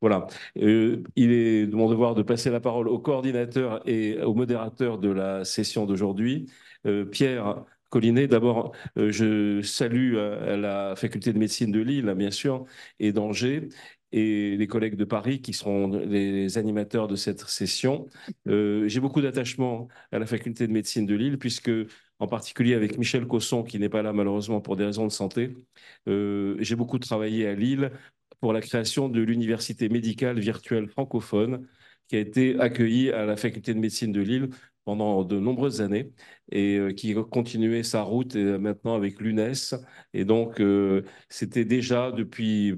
Voilà. Il est de mon devoir de passer la parole au coordinateur et au modérateur de la session d'aujourd'hui, Pierre Collinet. D'abord, je salue la faculté de médecine de Lille, bien sûr, et d'Angers, et les collègues de Paris qui seront les animateurs de cette session. J'ai beaucoup d'attachement à la faculté de médecine de Lille, puisque, en particulier avec Michel Cosson, qui n'est pas là malheureusement pour des raisons de santé, j'ai beaucoup travaillé à Lille pour la création de l'université médicale virtuelle francophone qui a été accueillie à la faculté de médecine de Lille pendant de nombreuses années et qui a continué sa route maintenant avec l'UNES. Et donc, c'était déjà depuis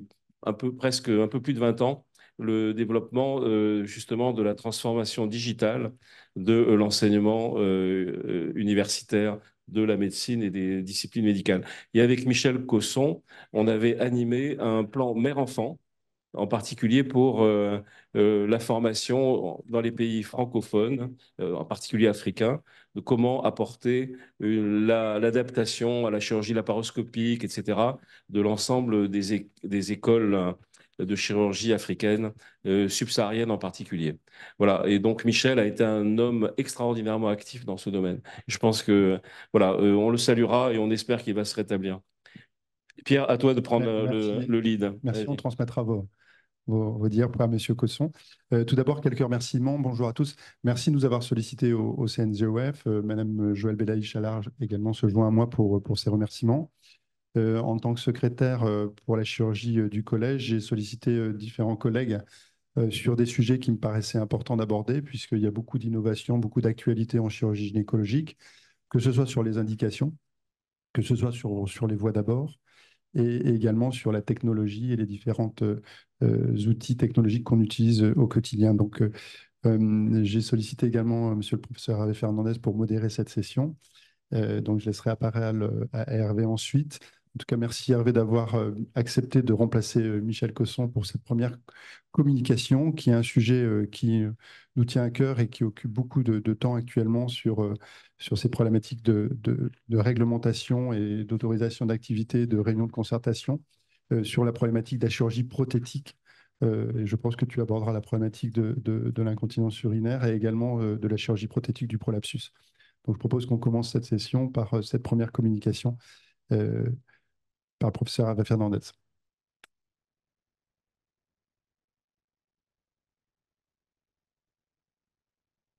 presque un peu plus de 20 ans le développement justement de la transformation digitale de l'enseignement universitaire de la médecine et des disciplines médicales. Et avec Michel Cosson, on avait animé un plan mère-enfant, en particulier pour la formation dans les pays francophones, en particulier africains, de comment apporter l'adaptation à la chirurgie laparoscopique, etc., de l'ensemble des écoles de chirurgie africaine, subsaharienne en particulier. Voilà. Et donc, Michel a été un homme extraordinairement actif dans ce domaine. Je pense que, voilà, on le saluera et on espère qu'il va se rétablir. Pierre, à toi de prendre Merci. le lead. Merci, on Vas-y. transmettra vos dires pour Monsieur Cosson. Tout d'abord, quelques remerciements. Bonjour à tous. Merci de nous avoir sollicités au CNGOF. Madame Joëlle Belaïch-Allard également se joint à moi pour ces remerciements. En tant que secrétaire pour la chirurgie du collège, j'ai sollicité différents collègues sur des sujets qui me paraissaient importants d'aborder, puisqu'il y a beaucoup d'innovations, beaucoup d'actualités en chirurgie gynécologique, que ce soit sur les indications, que ce soit sur les voies d'abord, et également sur la technologie et les différents outils technologiques qu'on utilise au quotidien. Donc, j'ai sollicité également Monsieur le professeur Hervé Fernandez pour modérer cette session. Donc, je laisserai la parole à Hervé ensuite. En tout cas, merci Hervé d'avoir accepté de remplacer Michel Cosson pour cette première communication, qui est un sujet qui nous tient à cœur et qui occupe beaucoup de temps actuellement sur ces problématiques de réglementation et d'autorisation d'activité, de réunions de concertation, sur la problématique de la chirurgie prothétique. Et je pense que tu aborderas la problématique de l'incontinence urinaire et également de la chirurgie prothétique du prolapsus. Donc, je propose qu'on commence cette session par cette première communication euh, par le professeur Hervé Fernandez.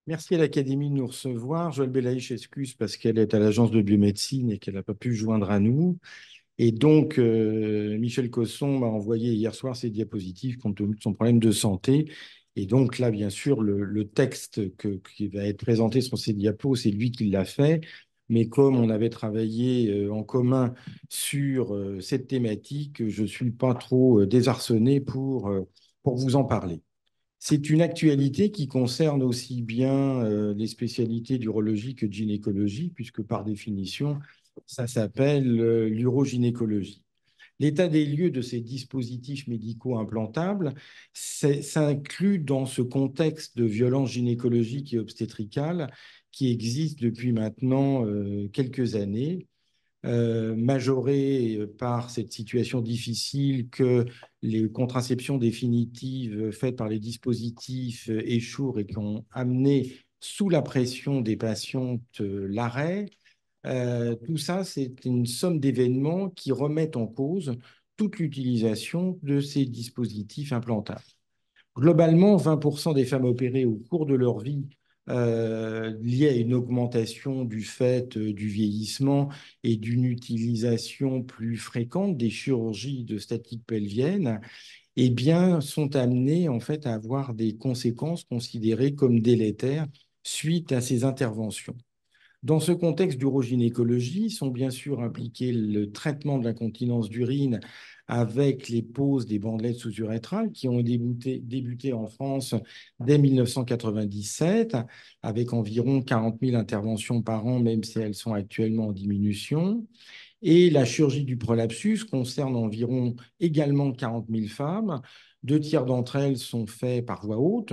Merci à l'Académie de nous recevoir. Joëlle Belaïch excuse parce qu'elle est à l'agence de biomédecine et qu'elle n'a pas pu joindre à nous. Et donc, Michel Cosson m'a envoyé hier soir ses diapositives compte tenu de son problème de santé. Et donc là, bien sûr, le texte qui va être présenté sur ces diapos, c'est lui qui l'a fait. Mais comme on avait travaillé en commun sur cette thématique, je ne suis pas trop désarçonné pour vous en parler. C'est une actualité qui concerne aussi bien les spécialités d'urologie que de gynécologie, puisque par définition, ça s'appelle l'urogynécologie. L'état des lieux de ces dispositifs médicaux implantables s'inclut dans ce contexte de violence gynécologique et obstétricale qui existe depuis maintenant quelques années, majoré par cette situation difficile que les contraceptions définitives faites par les dispositifs échouent et qui ont amené sous la pression des patientes l'arrêt. Tout ça, c'est une somme d'événements qui remettent en cause toute l'utilisation de ces dispositifs implantables. Globalement, 20% des femmes opérées au cours de leur vie liées à une augmentation du fait du vieillissement et d'une utilisation plus fréquente des chirurgies de statique pelvienne, eh bien, sont amenées en fait à avoir des conséquences considérées comme délétères suite à ces interventions. Dans ce contexte d'urogynécologie, sont bien sûr impliqués le traitement de l'incontinence d'urine avec les poses des bandelettes sous-urétrales qui ont débuté en France dès 1997, avec environ 40 000 interventions par an, même si elles sont actuellement en diminution. Et la chirurgie du prolapsus concerne environ également 40 000 femmes. 2 tiers d'entre elles sont faites par voie haute,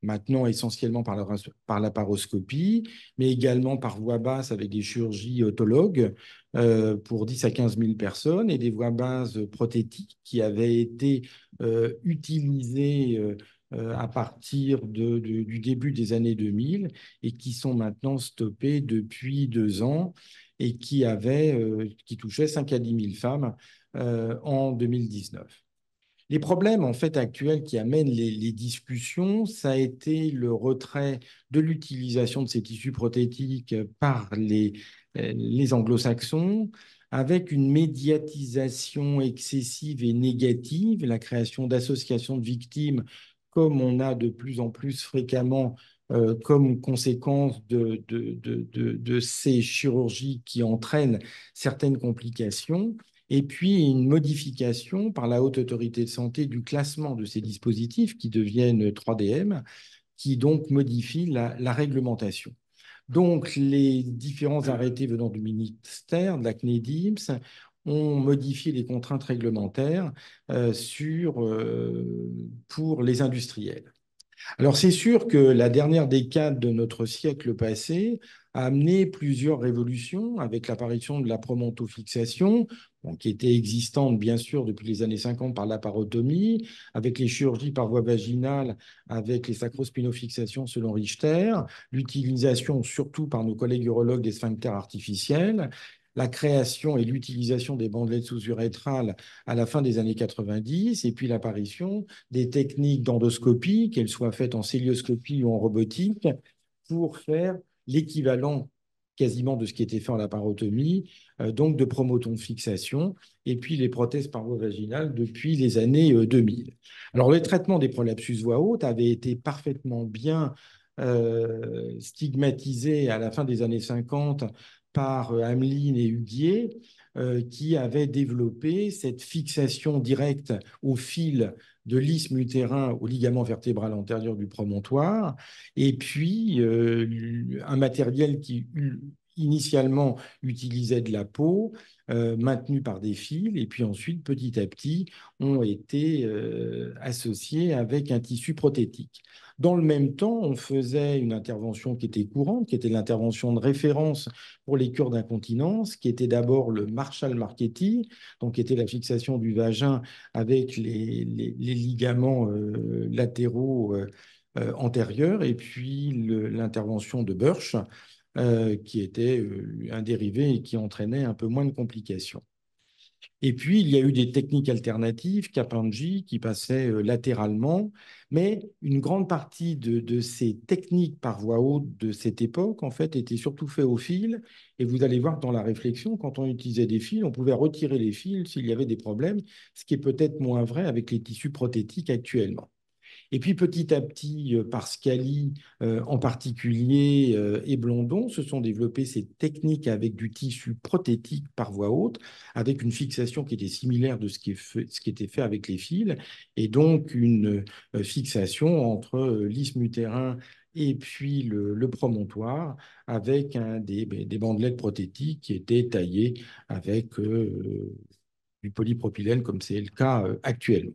maintenant essentiellement par laparoscopie, mais également par voie basse avec des chirurgies autologues pour 10 à 15 000 personnes et des voies basses prothétiques qui avaient été utilisées à partir du début des années 2000 et qui sont maintenant stoppées depuis 2 ans et qui touchaient 5 à 10 000 femmes en 2019. Les problèmes en fait actuels qui amènent les discussions, ça a été le retrait de l'utilisation de ces tissus prothétiques par les anglo-saxons, avec une médiatisation excessive et négative, la création d'associations de victimes, comme on a de plus en plus fréquemment comme conséquence de ces chirurgies qui entraînent certaines complications et puis une modification par la Haute Autorité de Santé du classement de ces dispositifs qui deviennent 3DM, qui donc modifie la réglementation. Donc, les différents arrêtés venant du ministère, de la CNEDIMS, ont modifié les contraintes réglementaires pour les industriels. Alors, c'est sûr que la dernière décade de notre siècle passé a amené plusieurs révolutions avec l'apparition de la promontofixation, qui était existante bien sûr depuis les années 50 par l'aparotomie, avec les chirurgies par voie vaginale, avec les sacrospinofixations selon Richter, l'utilisation surtout par nos collègues urologues des sphincters artificiels, la création et l'utilisation des bandelettes sous-urétrales à la fin des années 90, et puis l'apparition des techniques d'endoscopie, qu'elles soient faites en célioscopie ou en robotique, pour faire l'équivalent quasiment de ce qui était fait en laparotomie, donc de promoton fixation, et puis les prothèses par voie vaginale depuis les années 2000. Alors, le traitement des prolapsus voie haute avait été parfaitement bien stigmatisé à la fin des années 50 par Hamelin et Huguier, qui avaient développé cette fixation directe au fil de l'isthme utérin au ligament vertébral antérieur du promontoire, et puis un matériel qui initialement utilisait de la peau, maintenu par des fils, et puis ensuite, petit à petit, ont été associés avec un tissu prothétique. Dans le même temps, on faisait une intervention qui était courante, qui était l'intervention de référence pour les cures d'incontinence, qui était d'abord le Marshall-Marchetti, donc qui était la fixation du vagin avec les ligaments latéraux antérieurs, et puis l'intervention de Burch, qui était un dérivé et qui entraînait un peu moins de complications. Et puis, il y a eu des techniques alternatives, Kapanji, qui passaient latéralement, mais une grande partie de ces techniques par voie haute de cette époque, en fait, étaient surtout faites au fil. Et vous allez voir dans la réflexion, quand on utilisait des fils, on pouvait retirer les fils s'il y avait des problèmes, ce qui est peut-être moins vrai avec les tissus prothétiques actuellement. Et puis petit à petit, Pascali en particulier et Blondon se sont développés ces techniques avec du tissu prothétique par voie haute, avec une fixation qui était similaire de ce qui était fait avec les fils, et donc une fixation entre l'isthme utérin et puis le promontoire, avec des bandelettes prothétiques qui étaient taillées avec du polypropylène, comme c'est le cas actuellement.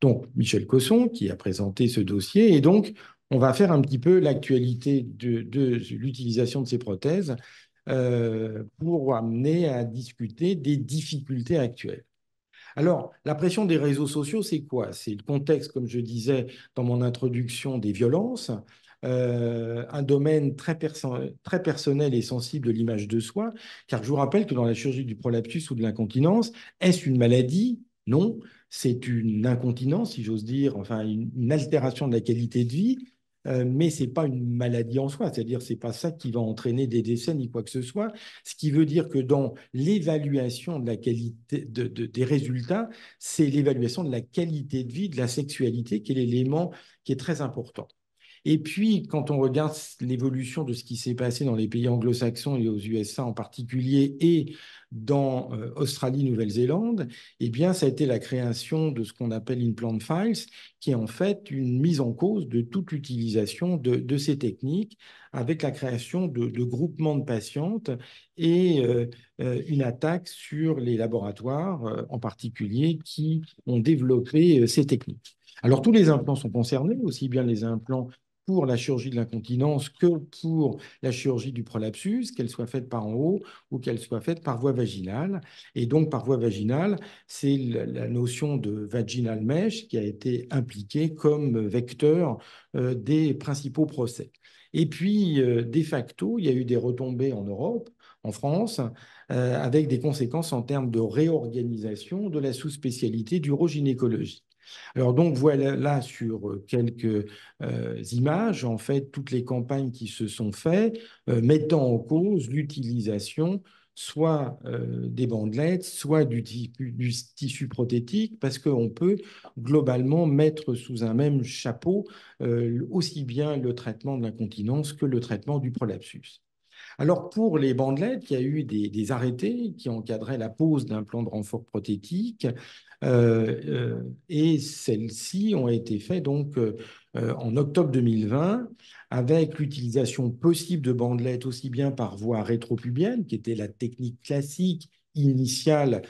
Donc, Michel Cosson qui a présenté ce dossier. Et donc, on va faire un petit peu l'actualité de l'utilisation de ces prothèses pour amener à discuter des difficultés actuelles. Alors, la pression des réseaux sociaux, c'est quoi? C'est le contexte, comme je disais dans mon introduction, des violences, un domaine très personnel et sensible de l'image de soi, car je vous rappelle que dans la chirurgie du prolapsus ou de l'incontinence, est-ce une maladie? Non, c'est une incontinence, si j'ose dire, enfin une altération de la qualité de vie, mais ce n'est pas une maladie en soi, c'est-à-dire ce n'est pas ça qui va entraîner des décès ni quoi que ce soit, ce qui veut dire que dans l'évaluation de la qualité des résultats, c'est l'évaluation de la qualité de vie, de la sexualité, qui est l'élément qui est très important. Et puis, quand on regarde l'évolution de ce qui s'est passé dans les pays anglo-saxons et aux USA en particulier, et dans Australie, Nouvelle-Zélande, eh bien, ça a été la création de ce qu'on appelle Implant Files, qui est en fait une mise en cause de toute l'utilisation de ces techniques, avec la création de groupements de patientes et une attaque sur les laboratoires, en particulier, qui ont développé ces techniques. Alors, tous les implants sont concernés, aussi bien les implants pour la chirurgie de l'incontinence que pour la chirurgie du prolapsus, qu'elle soit faite par en haut ou qu'elle soit faite par voie vaginale. Et donc, par voie vaginale, c'est la notion de vaginal mesh qui a été impliquée comme vecteur des principaux procès. Et puis, de facto, il y a eu des retombées en Europe, en France, avec des conséquences en termes de réorganisation de la sous-spécialité d'urogynécologie. Alors donc voilà là sur quelques images, en fait, toutes les campagnes qui se sont faites mettant en cause l'utilisation soit des bandelettes, soit du tissu prothétique, parce qu'on peut globalement mettre sous un même chapeau aussi bien le traitement de l'incontinence que le traitement du prolapsus. Alors, pour les bandelettes, il y a eu des arrêtés qui encadraient la pose d'implants de renfort prothétique et celles-ci ont été faites donc en octobre 2020 avec l'utilisation possible de bandelettes aussi bien par voie rétropubienne, qui était la technique classique initiale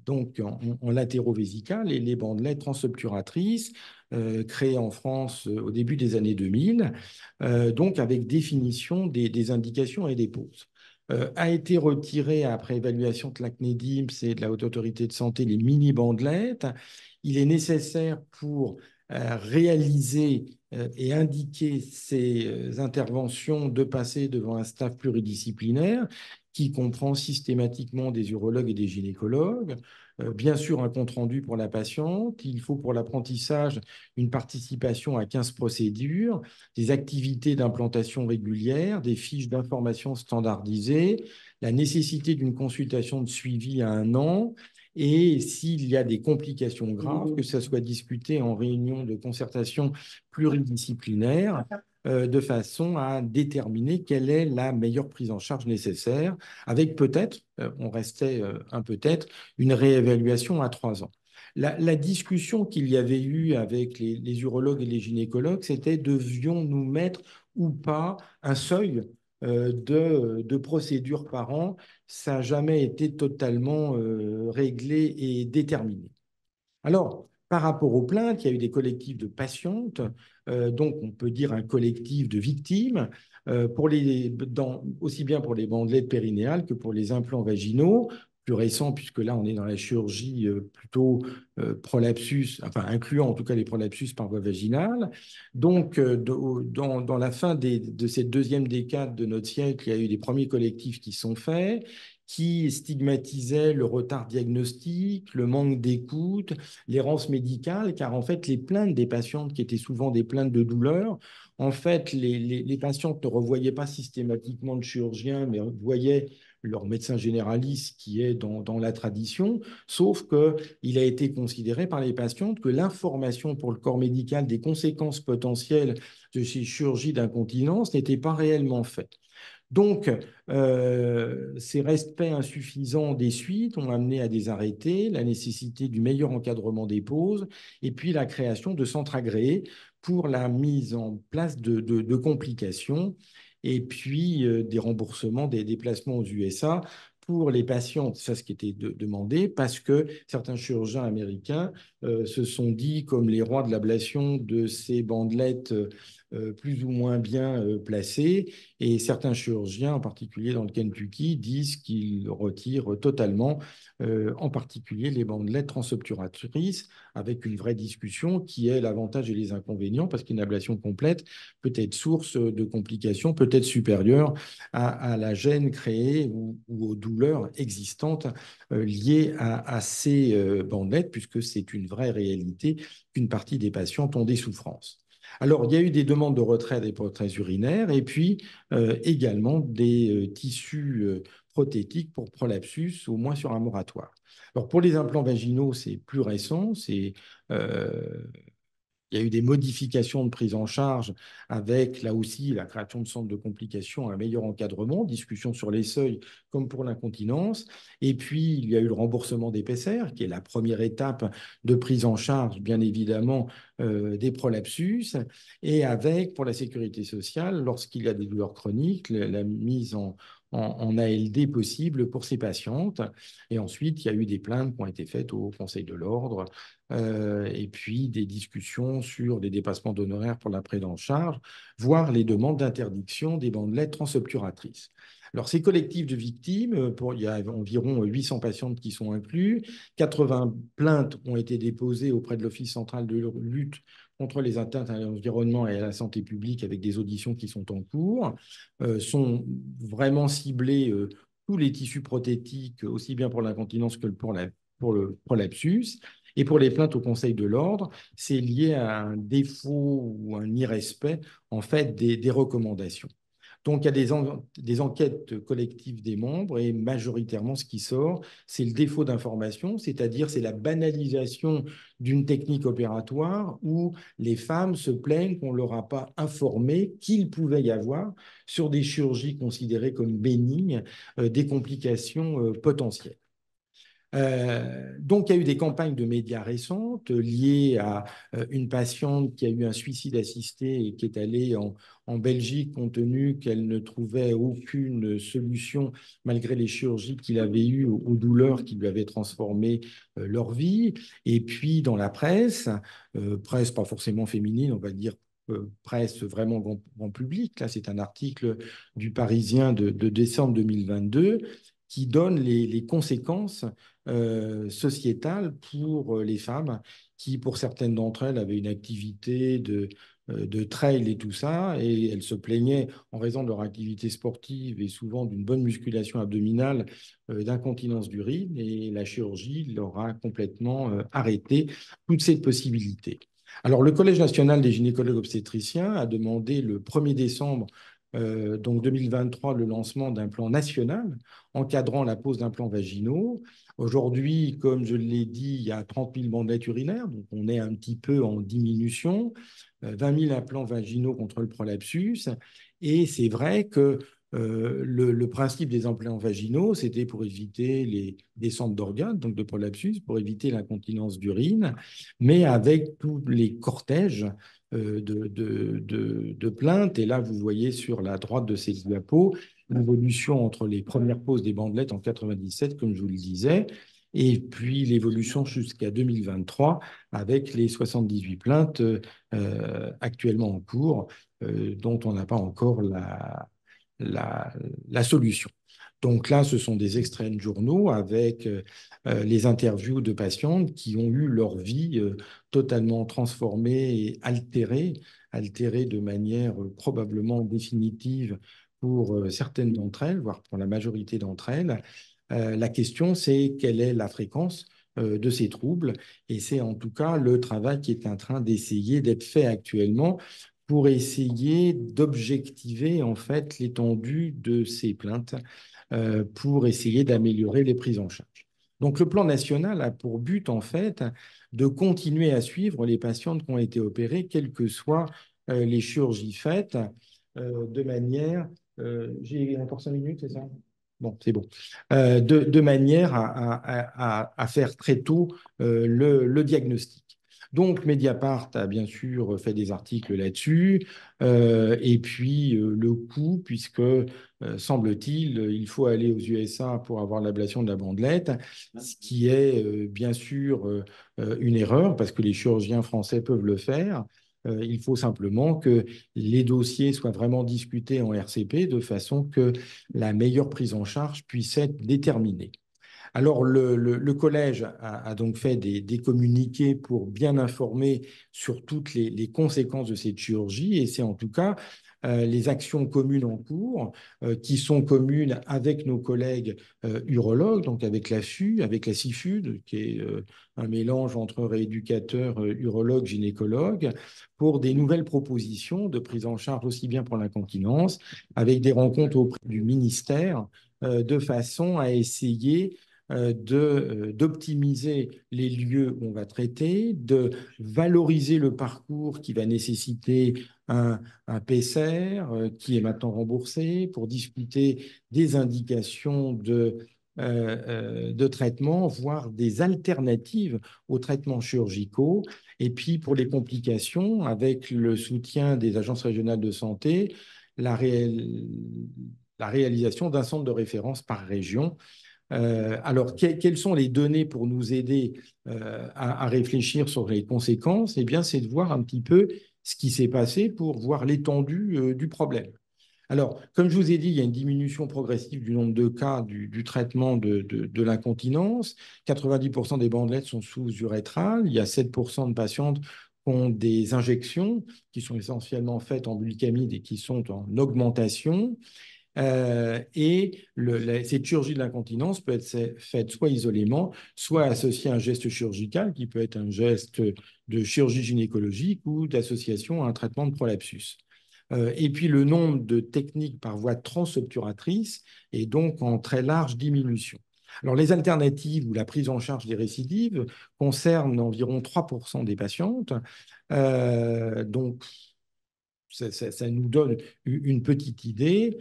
donc en latérovésicale, et les bandelettes transobturatrices créées en France au début des années 2000, donc avec définition des indications et des poses. A été retiré après évaluation de l'ACNEDIMS et de la Haute Autorité de Santé les mini-bandelettes. Il est nécessaire pour réaliser et indiquer ces interventions de passer devant un staff pluridisciplinaire qui comprend systématiquement des urologues et des gynécologues. Bien sûr, un compte-rendu pour la patiente. Il faut pour l'apprentissage une participation à 15 procédures, des activités d'implantation régulières, des fiches d'information standardisées, la nécessité d'une consultation de suivi à 1 an, et s'il y a des complications graves, que ça soit discuté en réunion de concertation pluridisciplinaire, de façon à déterminer quelle est la meilleure prise en charge nécessaire, avec peut-être, on restait un peut-être, une réévaluation à 3 ans. La discussion qu'il y avait eu avec les urologues et les gynécologues, c'était devions-nous mettre ou pas un seuil de procédures par an. Ça n'a jamais été totalement réglé et déterminé. Alors, par rapport aux plaintes, il y a eu des collectifs de patientes, donc on peut dire un collectif de victimes, aussi bien pour les bandelettes périnéales que pour les implants vaginaux, plus récents, puisque là, on est dans la chirurgie plutôt prolapsus, enfin incluant en tout cas les prolapsus par voie vaginale. Donc, dans la fin de cette deuxième décade de notre siècle, il y a eu des premiers collectifs qui sont faits, qui stigmatisaient le retard diagnostique, le manque d'écoute, l'errance médicale, car en fait, les plaintes des patientes, qui étaient souvent des plaintes de douleur, en fait, les patientes ne revoyaient pas systématiquement le chirurgien, mais voyaient leur médecin généraliste qui est dans la tradition, sauf qu'il a été considéré par les patientes que l'information pour le corps médical des conséquences potentielles de ces chirurgies d'incontinence n'était pas réellement faite. Donc, ces respects insuffisants des suites ont amené à des arrêtés, la nécessité du meilleur encadrement des pauses, et puis la création de centres agréés pour la mise en place de complications, et puis des remboursements des déplacements aux USA pour les patients, ça ce qui était demandé, parce que certains chirurgiens américains se sont dit, comme les rois de l'ablation, de ces bandelettes plus ou moins bien placées, et certains chirurgiens, en particulier dans le Kentucky, disent qu'ils retirent totalement, en particulier les bandelettes transobturatrices, avec une vraie discussion qui est l'avantage et les inconvénients, parce qu'une ablation complète peut être source de complications, peut-être supérieure à la gêne créée ou aux douleurs existantes liées à ces bandelettes, puisque c'est une vraie réalité qu'une partie des patients ont des souffrances. Alors, il y a eu des demandes de retrait des prothèses urinaires et puis également des tissus prothétiques pour prolapsus, au moins sur un moratoire. Alors, pour les implants vaginaux, c'est plus récent, il y a eu des modifications de prise en charge avec, là aussi, la création de centres de complications, un meilleur encadrement, discussion sur les seuils comme pour l'incontinence. Et puis, il y a eu le remboursement des PCR, qui est la première étape de prise en charge, bien évidemment, des prolapsus. Et avec, pour la sécurité sociale, lorsqu'il y a des douleurs chroniques, la mise en en ALD possible pour ces patientes. Et ensuite, il y a eu des plaintes qui ont été faites au Conseil de l'Ordre et puis des discussions sur les dépassements d'honoraires pour la prise en charge, voire les demandes d'interdiction des bandelettes transobturatrices. Alors, ces collectifs de victimes, il y a environ 800 patientes qui sont inclus, 80 plaintes ont été déposées auprès de l'Office central de lutte contre les atteintes à l'environnement et à la santé publique avec des auditions qui sont en cours, sont vraiment ciblées tous les tissus prothétiques, aussi bien pour l'incontinence que pour le prolapsus. Et pour les plaintes au Conseil de l'Ordre, c'est lié à un défaut ou un irrespect en fait des recommandations. Donc, il y a des enquêtes collectives des membres et majoritairement, ce qui sort, c'est le défaut d'information, c'est-à-dire c'est la banalisation d'une technique opératoire où les femmes se plaignent qu'on ne leur a pas informé qu'il pouvait y avoir, sur des chirurgies considérées comme bénignes, des complications potentielles. Donc, il y a eu des campagnes de médias récentes liées à une patiente qui a eu un suicide assisté et qui est allée en Belgique compte tenu qu'elle ne trouvait aucune solution malgré les chirurgies qu'il avait eues aux douleurs qui lui avaient transformé leur vie. Et puis, dans la presse, presse pas forcément féminine, on va dire presse vraiment grand public. Là, c'est un article du Parisien de décembre 2022 qui donne les conséquences sociétales pour les femmes qui, pour certaines d'entre elles, avaient une activité de trail et tout ça, et elles se plaignaient en raison de leur activité sportive et souvent d'une bonne musculation abdominale d'incontinence d'urine, et la chirurgie leur a complètement arrêté toutes ces possibilités. Alors, le Collège national des gynécologues obstétriciens a demandé le 1er décembre donc 2023, le lancement d'un plan national encadrant la pose d'implants vaginaux. Aujourd'hui, comme je l'ai dit, il y a 30 000 bandelettes urinaires, donc on est un petit peu en diminution, 20 000 implants vaginaux contre le prolapsus. Et c'est vrai que le principe des implants vaginaux, c'était pour éviter les descentes d'organes, donc de prolapsus, pour éviter l'incontinence d'urine, mais avec tous les cortèges de plaintes. Et là, vous voyez sur la droite de ces diapos l'évolution entre les premières poses des bandelettes en 97, comme je vous le disais, et puis l'évolution jusqu'à 2023 avec les 78 plaintes actuellement en cours, dont on n'a pas encore la solution. Donc là, ce sont des extraits de journaux avec les interviews de patientes qui ont eu leur vie totalement transformée et altérée de manière probablement définitive pour certaines d'entre elles, voire pour la majorité d'entre elles. La question, c'est quelle est la fréquence de ces troubles, et c'est en tout cas le travail qui est en train d'essayer d'être fait actuellement pour essayer d'objectiver en fait l'étendue de ces plaintes pour essayer d'améliorer les prises en charge. Donc, le plan national a pour but, en fait, de continuer à suivre les patientes qui ont été opérées, quelles que soient les chirurgies faites, de manière... j'ai encore 5 minutes, c'est ça? Bon, c'est bon. De manière à faire très tôt le diagnostic. Donc, Mediapart a bien sûr fait des articles là-dessus. Et puis, le coût, puisque, semble-t-il, il faut aller aux USA pour avoir l'ablation de la bandelette, ce qui est bien sûr une erreur, parce que les chirurgiens français peuvent le faire. Il faut simplement que les dossiers soient vraiment discutés en RCP de façon que la meilleure prise en charge puisse être déterminée. Alors, le collège a donc fait des communiqués pour bien informer sur toutes les conséquences de cette chirurgie, et c'est en tout cas les actions communes en cours qui sont communes avec nos collègues urologues, donc avec la FU, avec la CIFUD, qui est un mélange entre rééducateurs, urologues, gynécologues, pour des nouvelles propositions de prise en charge aussi bien pour l'incontinence, avec des rencontres auprès du ministère, de façon à essayer d'optimiser les lieux où on va traiter, de valoriser le parcours qui va nécessiter un PCR qui est maintenant remboursé pour discuter des indications de traitement, voire des alternatives aux traitements chirurgicaux. Et puis pour les complications, avec le soutien des agences régionales de santé, la réalisation d'un centre de référence par région. Alors, quelles sont les données pour nous aider à réfléchir sur les conséquences? Eh bien, c'est de voir un petit peu ce qui s'est passé pour voir l'étendue du problème. Alors, comme je vous ai dit, il y a une diminution progressive du nombre de cas du traitement de l'incontinence. 90% des bandelettes sont sous-urétrales. Il y a 7% de patientes qui ont des injections qui sont essentiellement faites en bulkamide et qui sont en augmentation. Cette chirurgie de l'incontinence peut être faite soit isolément, soit associée à un geste chirurgical qui peut être un geste de chirurgie gynécologique ou d'association à un traitement de prolapsus. Et puis le nombre de techniques par voie transobturatrice est donc en très large diminution. Alors les alternatives ou la prise en charge des récidives concernent environ 3% des patientes. Donc ça nous donne une petite idée.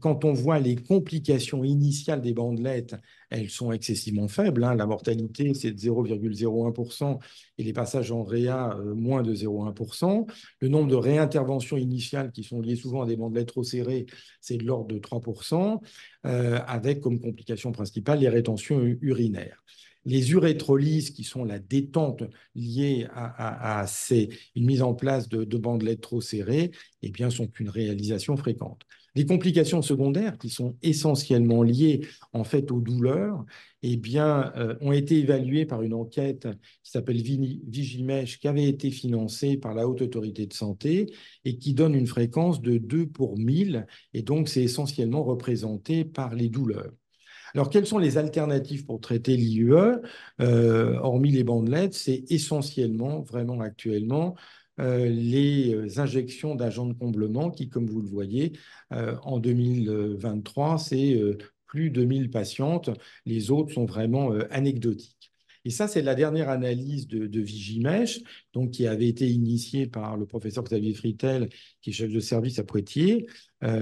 Quand on voit les complications initiales des bandelettes, elles sont excessivement faibles. La mortalité, c'est de 0,01% et les passages en réa, moins de 0,1%. Le nombre de réinterventions initiales qui sont liées souvent à des bandelettes trop serrées, c'est de l'ordre de 3%, avec comme complication principale les rétentions urinaires. Les urétrolyses, qui sont la détente liée à une mise en place de bandelettes trop serrées, eh bien, sont une réalisation fréquente. Les complications secondaires, qui sont essentiellement liées en fait aux douleurs, eh bien, ont été évaluées par une enquête qui s'appelle Vigimèche, qui avait été financée par la Haute Autorité de Santé et qui donne une fréquence de 2 pour 1000. Et donc, c'est essentiellement représenté par les douleurs. Alors, quelles sont les alternatives pour traiter l'IUE? Hormis les bandelettes, c'est essentiellement, vraiment actuellement, les injections d'agents de comblement qui, comme vous le voyez, en 2023, c'est plus de 1000 patientes. Les autres sont vraiment anecdotiques. Et ça, c'est la dernière analyse de Vigimèche, donc, qui avait été initiée par le professeur Xavier Fritel, qui est chef de service à Poitiers,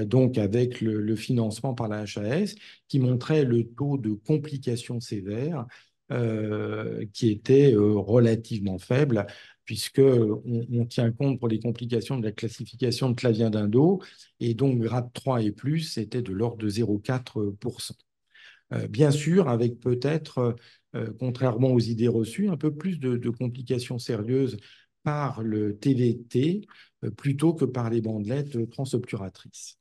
donc avec le financement par la HAS, qui montrait le taux de complications sévères qui était relativement faible, puisqu'on tient compte pour les complications de la classification de Clavien-Dindo, et donc grade 3 et plus, c'était de l'ordre de 0,4%. Bien sûr, avec peut-être, contrairement aux idées reçues, un peu plus de complications sérieuses par le TVT plutôt que par les bandelettes transobturatrices.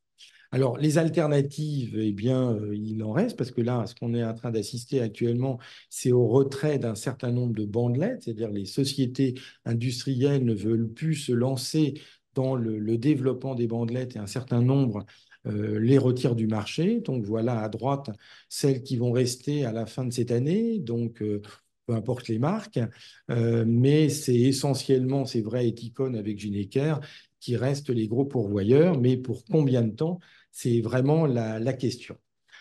Alors, les alternatives, eh bien, il en reste, parce que là, ce qu'on est en train d'assister actuellement, c'est au retrait d'un certain nombre de bandelettes, c'est-à-dire les sociétés industrielles ne veulent plus se lancer dans le développement des bandelettes et un certain nombre les retirent du marché. Donc, voilà à droite celles qui vont rester à la fin de cette année. Donc, peu importe les marques, mais c'est essentiellement, c'est vrai, Eticon avec Gineker qui restent les gros pourvoyeurs, mais pour combien de temps? C'est vraiment la question.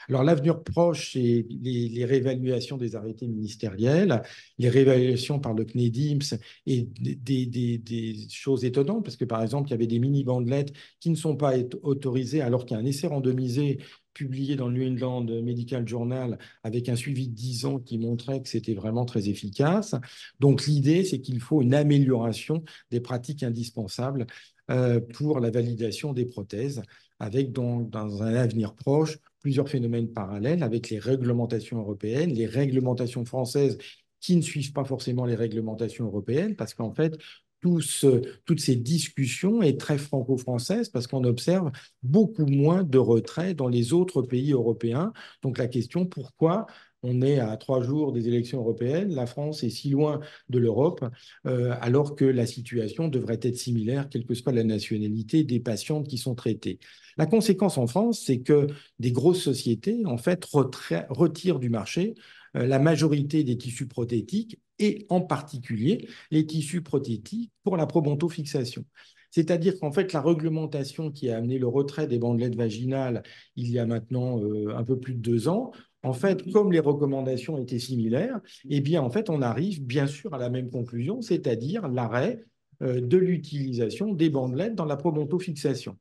Alors, l'avenir proche, c'est les réévaluations des arrêtés ministériels, les réévaluations par le CNEDIMS et des choses étonnantes, parce que, par exemple, il y avait des mini-bandelettes qui ne sont pas autorisées alors qu'il y a un essai randomisé publié dans le New England Medical Journal avec un suivi de 10 ans qui montrait que c'était vraiment très efficace. Donc, l'idée, c'est qu'il faut une amélioration des pratiques indispensables pour la validation des prothèses, avec dans un avenir proche plusieurs phénomènes parallèles avec les réglementations européennes, les réglementations françaises qui ne suivent pas forcément les réglementations européennes, parce qu'en fait, toutes ces discussions est très franco-française parce qu'on observe beaucoup moins de retraits dans les autres pays européens. Donc la question, pourquoi on est à 3 jours des élections européennes, la France est si loin de l'Europe, alors que la situation devrait être similaire, quelle que soit la nationalité des patientes qui sont traitées. La conséquence en France, c'est que des grosses sociétés, en fait, retirent du marché la majorité des tissus prothétiques et en particulier les tissus prothétiques pour la probontofixation. C'est-à-dire qu'en fait, la réglementation qui a amené le retrait des bandelettes vaginales il y a maintenant un peu plus de 2 ans, en fait, comme les recommandations étaient similaires, eh bien, en fait, on arrive bien sûr à la même conclusion, c'est-à-dire l'arrêt de l'utilisation des bandelettes dans la probontofixation.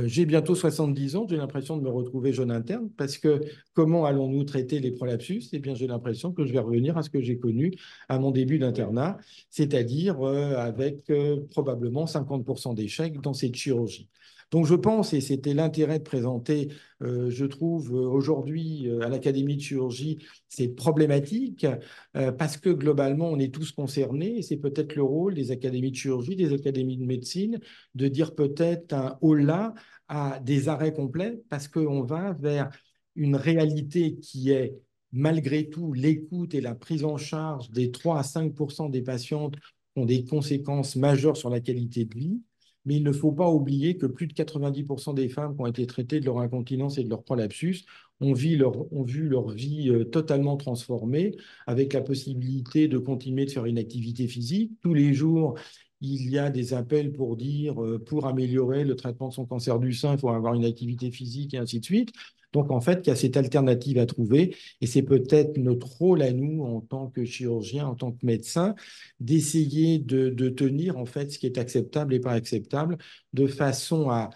J'ai bientôt 70 ans, j'ai l'impression de me retrouver jeune interne parce que comment allons-nous traiter les prolapsus? Eh bien, j'ai l'impression que je vais revenir à ce que j'ai connu à mon début d'internat, c'est-à-dire avec probablement 50% d'échecs dans cette chirurgie. Donc je pense, et c'était l'intérêt de présenter, je trouve, aujourd'hui à l'Académie de chirurgie, cette problématique, parce que globalement, on est tous concernés, et c'est peut-être le rôle des académies de chirurgie, des académies de médecine, de dire peut-être un holà à des arrêts complets, parce qu'on va vers une réalité qui est malgré tout l'écoute et la prise en charge des 3 à 5% des patientes ont des conséquences majeures sur la qualité de vie. Mais il ne faut pas oublier que plus de 90% des femmes qui ont été traitées de leur incontinence et de leur prolapsus ont vu leur vie totalement transformée, avec la possibilité de continuer de faire une activité physique. Tous les jours, il y a des appels pour dire, pour améliorer le traitement de son cancer du sein, il faut avoir une activité physique et ainsi de suite. Donc, en fait, il y a cette alternative à trouver et c'est peut-être notre rôle à nous, en tant que chirurgien, en tant que médecin, d'essayer de tenir, en fait, ce qui est acceptable et pas acceptable, de façon à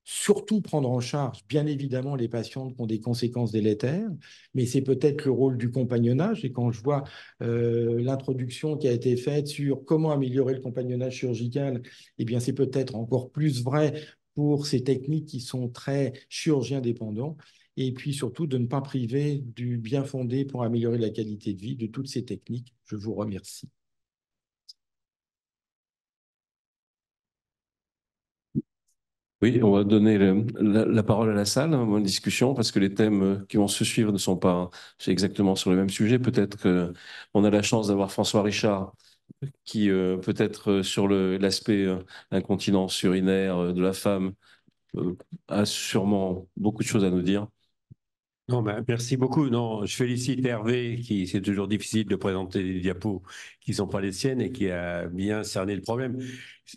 surtout prendre en charge, bien évidemment, les patientes qui ont des conséquences délétères, mais c'est peut-être le rôle du compagnonnage. Et quand je vois l'introduction qui a été faite sur comment améliorer le compagnonnage chirurgical, eh bien, c'est peut-être encore plus vrai pour ces techniques qui sont très chirurgiens dépendants. Et puis surtout, de ne pas priver du bien fondé pour améliorer la qualité de vie de toutes ces techniques. Je vous remercie. Oui, on va donner la parole à la salle, hein, bonne discussion, parce que les thèmes qui vont se suivre ne sont pas exactement sur le même sujet. Peut-être qu'on a la chance d'avoir François Richard, qui peut-être sur l'aspect incontinence urinaire de la femme a sûrement beaucoup de choses à nous dire. Non, ben, merci beaucoup. Non, je félicite Hervé, qui c'est toujours difficile de présenter des diapos qui ne sont pas les siennes et qui a bien cerné le problème.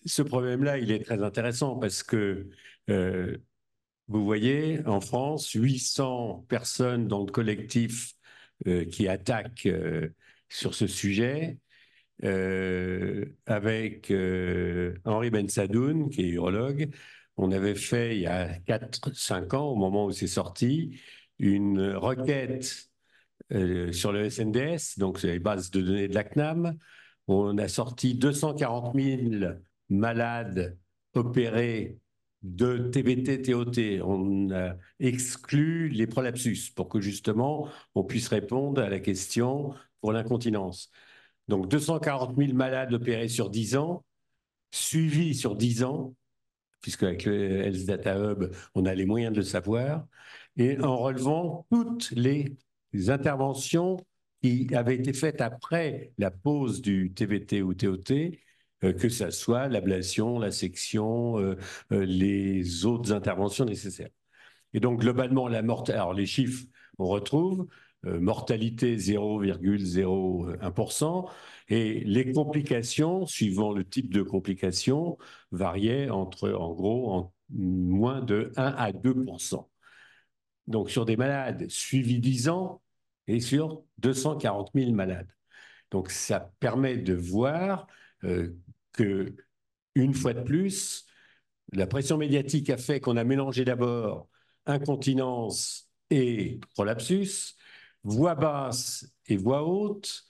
Ce problème-là, il est très intéressant parce que vous voyez, en France, 800 personnes dans le collectif qui attaquent sur ce sujet, avec Henri Bensadoun, qui est urologue. On avait fait, il y a 4-5 ans, au moment où c'est sorti, une requête sur le SNDS, donc sur les bases de données de la CNAM. On a sorti 240 000 malades opérés de TBT, TOT. On a exclu les prolapsus pour que justement on puisse répondre à la question pour l'incontinence. Donc 240 000 malades opérés sur 10 ans, suivis sur 10 ans, puisque avec le Health Data Hub, on a les moyens de le savoir, et en relevant toutes les interventions qui avaient été faites après la pause du TVT ou TOT, que ce soit l'ablation, la section, les autres interventions nécessaires. Et donc, globalement, alors les chiffres, on retrouve mortalité 0,01%, et les complications, suivant le type de complications, variaient entre, en gros, moins de 1 à 2%. Donc, sur des malades suivis 10 ans et sur 240 000 malades. Donc, ça permet de voir que, une fois de plus, la pression médiatique a fait qu'on a mélangé d'abord incontinence et prolapsus, voix basse et voix haute.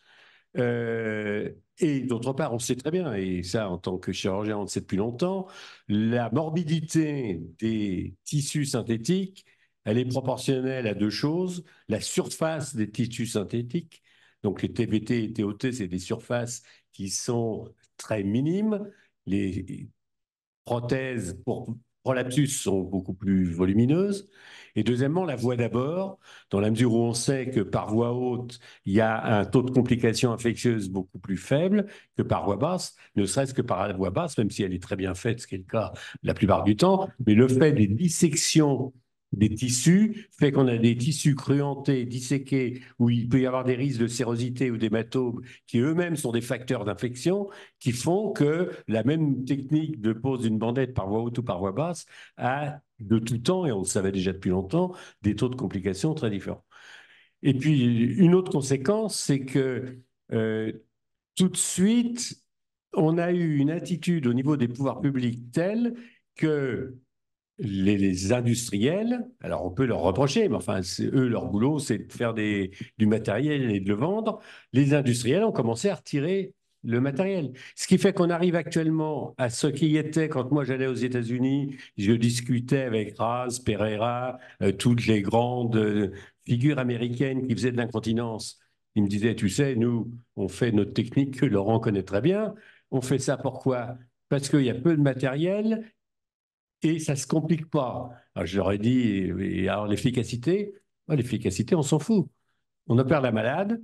Et d'autre part, on sait très bien, et ça en tant que chirurgien, on le sait depuis longtemps, la morbidité des tissus synthétiques, elle est proportionnelle à deux choses: la surface des tissus synthétiques, donc les TBT et TOT, c'est des surfaces qui sont très minimes. Les prothèses pour prolapsus sont beaucoup plus volumineuses. Et deuxièmement, la voix d'abord, dans la mesure où on sait que par voix haute, il y a un taux de complications infectieuses beaucoup plus faible que par voix basse, ne serait-ce que par la voix basse, même si elle est très bien faite, ce qui est le cas la plupart du temps. Mais le fait des dissections des tissus fait qu'on a des tissus cruentés, disséqués, où il peut y avoir des risques de sérosité ou d'hématome qui eux-mêmes sont des facteurs d'infection, qui font que la même technique de pose d'une bandette par voie haute ou par voie basse a de tout temps, et on le savait déjà depuis longtemps, des taux de complications très différents. Et puis, une autre conséquence, c'est que tout de suite, on a eu une attitude au niveau des pouvoirs publics telle que les industriels, alors on peut leur reprocher, mais enfin, eux, leur boulot, c'est de faire du matériel et de le vendre. Les industriels ont commencé à retirer le matériel. Ce qui fait qu'on arrive actuellement à ce qui était, quand moi j'allais aux États-Unis, je discutais avec Raz, Pereira, toutes les grandes figures américaines qui faisaient de l'incontinence. Ils me disaient, tu sais, nous, on fait notre technique que Laurent connaît très bien. On fait ça pourquoi? Parce qu'il y a peu de matériel et ça ne se complique pas. Alors, je leur ai dit, et alors l'efficacité, l'efficacité, on s'en fout. On opère la malade,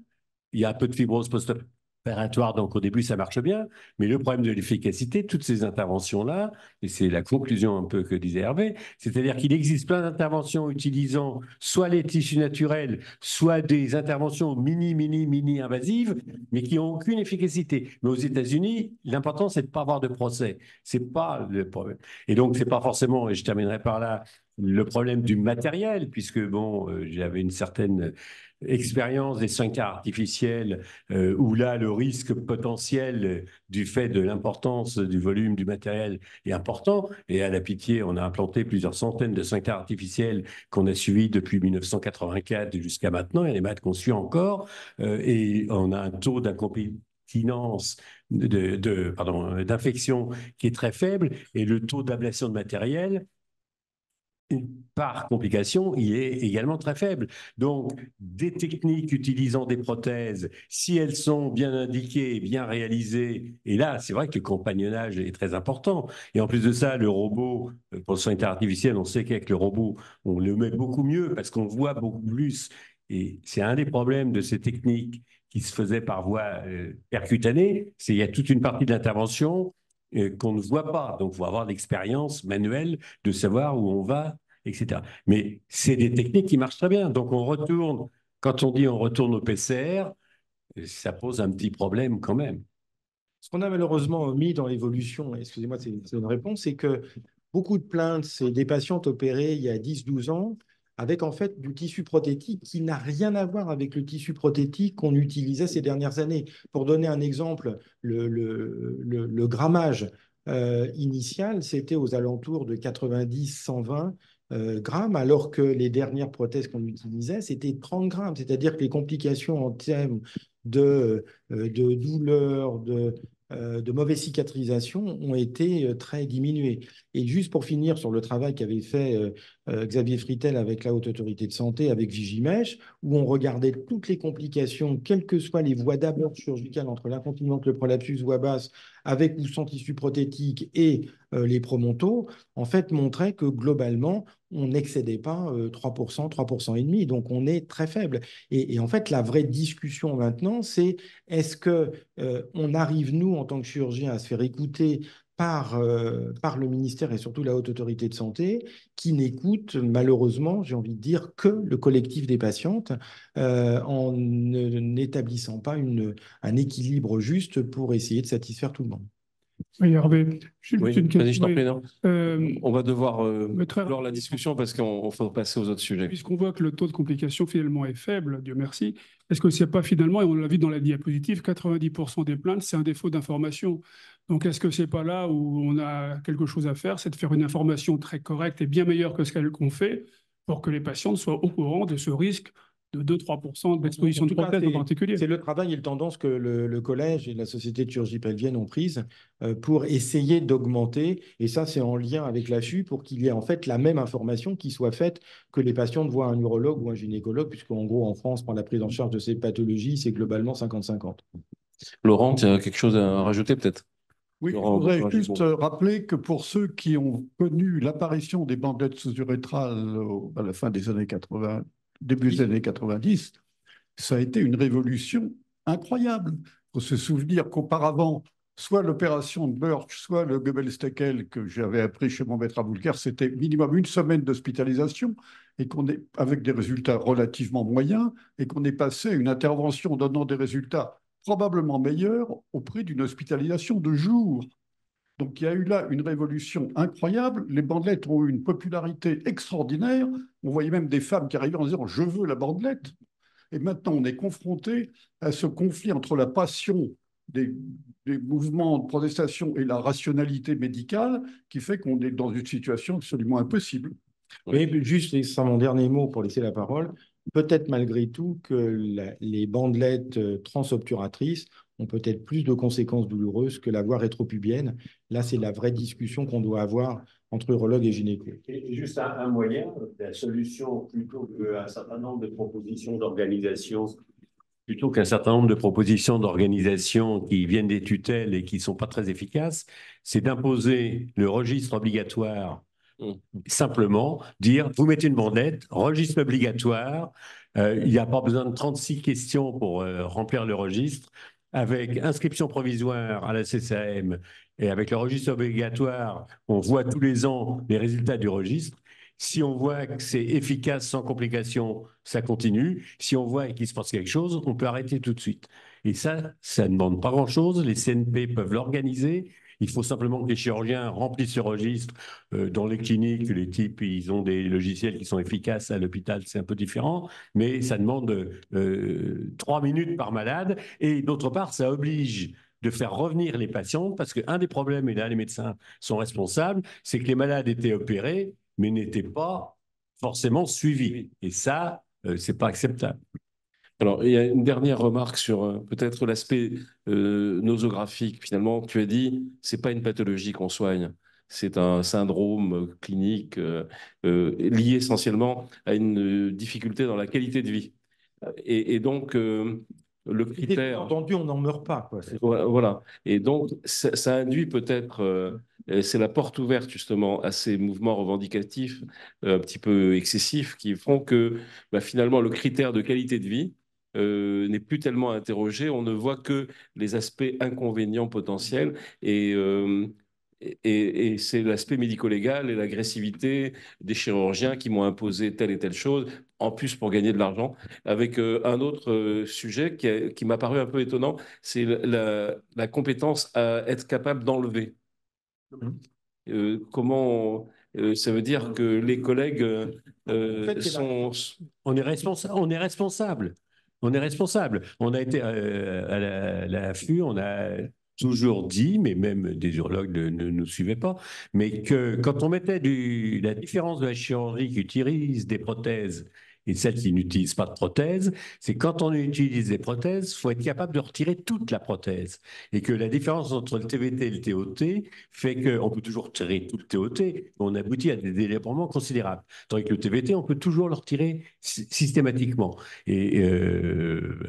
il y a un peu de fibrose post-opératoire, donc au début ça marche bien, mais le problème de l'efficacité, toutes ces interventions-là, et c'est la conclusion un peu que disait Hervé, c'est-à-dire qu'il existe plein d'interventions utilisant soit les tissus naturels, soit des interventions mini invasives, mais qui n'ont aucune efficacité. Mais aux États-Unis, l'important c'est de ne pas avoir de procès. C'est pas le problème. Et donc c'est pas forcément, et je terminerai par là, le problème du matériel, puisque bon, j'avais une certaine expérience des sphincters artificiels, où là, le risque potentiel du fait de l'importance du volume du matériel est important. Et à la Pitié, on a implanté plusieurs centaines de sphincters artificiels qu'on a suivis depuis 1984 jusqu'à maintenant. Il y a des maths qu'on suit encore. Et on a un taux d'incompétence d'infection qui est très faible. Et le taux d'ablation de matériel par complication, il est également très faible. Donc, des techniques utilisant des prothèses, si elles sont bien indiquées et bien réalisées, et là, c'est vrai que le compagnonnage est très important. Et en plus de ça, le robot, pour le soin artificiel, on sait qu'avec le robot, on le met beaucoup mieux parce qu'on voit beaucoup plus. Et c'est un des problèmes de ces techniques qui se faisaient par voie percutanée, c'est qu'il y a toute une partie de l'intervention qu'on ne voit pas. Donc, il faut avoir l'expérience manuelle de savoir où on va, etc. Mais c'est des techniques qui marchent très bien. Donc, on retourne, quand on dit on retourne au PCR, ça pose un petit problème quand même. Ce qu'on a malheureusement mis dans l'évolution, excusez-moi, c'est une réponse, c'est que beaucoup de plaintes, c'est des patientes opérées il y a 10-12 ans, avec en fait du tissu prothétique qui n'a rien à voir avec le tissu prothétique qu'on utilisait ces dernières années. Pour donner un exemple, le grammage initial, c'était aux alentours de 90-120 grammes, alors que les dernières prothèses qu'on utilisait, c'était 30 grammes. C'est-à-dire que les complications en termes de douleur, de mauvaise cicatrisation ont été très diminuées. Et juste pour finir sur le travail qu'avait fait Xavier Fritel avec la Haute Autorité de Santé, avec Vigimèche, où on regardait toutes les complications, quelles que soient les voies d'abord chirurgicales entre l'incontinence, le prolapsus, voie basse, avec ou sans tissu prothétique et les promontaux, en fait, montraient que globalement, on n'excédait pas 3%, 3,5%. Donc, on est très faible. Et en fait, la vraie discussion maintenant, c'est est-ce qu'on arrive, nous, en tant que chirurgiens, à se faire écouter par le ministère et surtout la Haute Autorité de Santé, qui n'écoute malheureusement, j'ai envie de dire, que le collectif des patientes en n'établissant pas un équilibre juste pour essayer de satisfaire tout le monde. Oui, Hervé, oui, une question. je t'en prie, non. On va devoir très clore la discussion parce qu'il faut passer aux autres sujets. Puisqu'on voit que le taux de complication finalement est faible, Dieu merci, est-ce que ce n'est pas finalement, et on l'a vu dans la diapositive, 90% des plaintes, c'est un défaut d'information. Donc est-ce que ce n'est pas là où on a quelque chose à faire, c'est de faire une information très correcte et bien meilleure que ce qu'on fait pour que les patients soient au courant de ce risque de 2-3% d'exposition de prothèses en particulier. C'est le travail et le tendance que le collège et la Société de chirurgie pelvienne ont prise pour essayer d'augmenter, et ça c'est en lien avec l'AFU, pour qu'il y ait en fait la même information qui soit faite que les patients voient un urologue ou un gynécologue, puisqu'en gros en France, pour la prise en charge de ces pathologies, c'est globalement 50-50. Laurent, tu as quelque chose à rajouter peut-être? Oui, je voudrais juste rappeler que pour ceux qui ont connu l'apparition des bandelettes sous-urétrales à la fin des années 80, début des années 90, ça a été une révolution incroyable. Il faut se souvenir qu'auparavant, soit l'opération de Burch, soit le Goebbels-Steckel que j'avais appris chez mon maître Aboulker, c'était minimum une semaine d'hospitalisation et qu'on est avec des résultats relativement moyens et qu'on est passé à une intervention donnant des résultats probablement meilleurs au prix d'une hospitalisation de jour. Donc il y a eu là une révolution incroyable. Les bandelettes ont eu une popularité extraordinaire. On voyait même des femmes qui arrivaient en disant « je veux la bandelette ». Et maintenant, on est confronté à ce conflit entre la passion des mouvements de protestation et la rationalité médicale qui fait qu'on est dans une situation absolument impossible. Oui, juste, et c'est mon dernier mot pour laisser la parole, peut-être malgré tout que les bandelettes transobturatrices ont peut-être plus de conséquences douloureuses que la voie rétropubienne. Là, c'est la vraie discussion qu'on doit avoir entre urologue et gynéco. Et juste un moyen, la solution, plutôt qu'un certain nombre de propositions d'organisation qui viennent des tutelles et qui ne sont pas très efficaces, c'est d'imposer le registre obligatoire. Simplement dire, vous mettez une bandelette, registre obligatoire, il n'y a pas besoin de 36 questions pour remplir le registre, avec inscription provisoire à la CCAM et avec le registre obligatoire, on voit tous les ans les résultats du registre. Si on voit que c'est efficace sans complication, ça continue. Si on voit qu'il se passe quelque chose, on peut arrêter tout de suite. Et ça ne demande pas grand-chose. Les CNP peuvent l'organiser. Il faut simplement que les chirurgiens remplissent ce registre. Dans les cliniques, les types, ils ont des logiciels qui sont efficaces. À l'hôpital, c'est un peu différent. Mais ça demande 3 minutes par malade. Et d'autre part, ça oblige de faire revenir les patients parce qu'un des problèmes, et là les médecins sont responsables, c'est que les malades étaient opérés mais n'étaient pas forcément suivis. Et ça, c'est pas acceptable. Alors, il y a une dernière remarque sur peut-être l'aspect nosographique. Finalement, tu as dit, c'est pas une pathologie qu'on soigne. C'est un syndrome clinique lié essentiellement à une difficulté dans la qualité de vie. Et donc, le critère... Bien entendu, on n'en meurt pas, quoi. Voilà. Et donc, ça induit peut-être, c'est la porte ouverte justement à ces mouvements revendicatifs un petit peu excessifs qui font que finalement, le critère de qualité de vie n'est plus tellement interrogé. On ne voit que les aspects inconvénients potentiels et c'est l'aspect médico-légal et l'agressivité des chirurgiens qui m'ont imposé telle et telle chose, en plus pour gagner de l'argent. Avec un autre sujet qui m'a paru un peu étonnant, c'est la compétence à être capable d'enlever. Ça veut dire que les collègues sont... On est responsable. On est responsable. On a été à la FU, on a toujours dit, mais même des urologues ne nous suivaient pas, mais que quand on mettait la différence de la chirurgie qui utilise des prothèses et celle qui n'utilise pas de prothèse, c'est quand on utilise des prothèses, il faut être capable de retirer toute la prothèse. Et que la différence entre le TVT et le TOT fait qu'on peut toujours retirer tout le TOT, mais on aboutit à des délabrements considérables. Tandis que le TVT, on peut toujours le retirer systématiquement. Et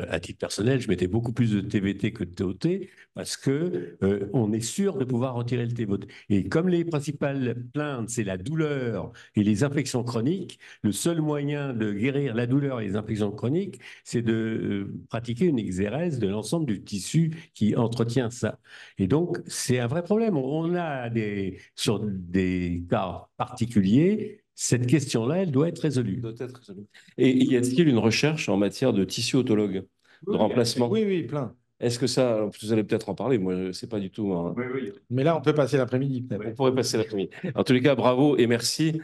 à titre personnel, je mettais beaucoup plus de TVT que de TOT parce que on est sûr de pouvoir retirer le TVT. Et comme les principales plaintes, c'est la douleur et les infections chroniques, le seul moyen de guérir la douleur et les infections chroniques, c'est de pratiquer une exérèse de l'ensemble du tissu qui entretient ça. Et donc, c'est un vrai problème. On a sur des cas particuliers, cette question-là, elle doit être résolue. Et y a-t-il une recherche en matière de tissu autologue, de remplacement? Oui, plein. Est-ce que ça, vous allez peut-être en parler, moi, je ne sais pas du tout. Oui. Mais là, on peut passer l'après-midi. On pourrait passer l'après-midi. En tous les cas, bravo et merci.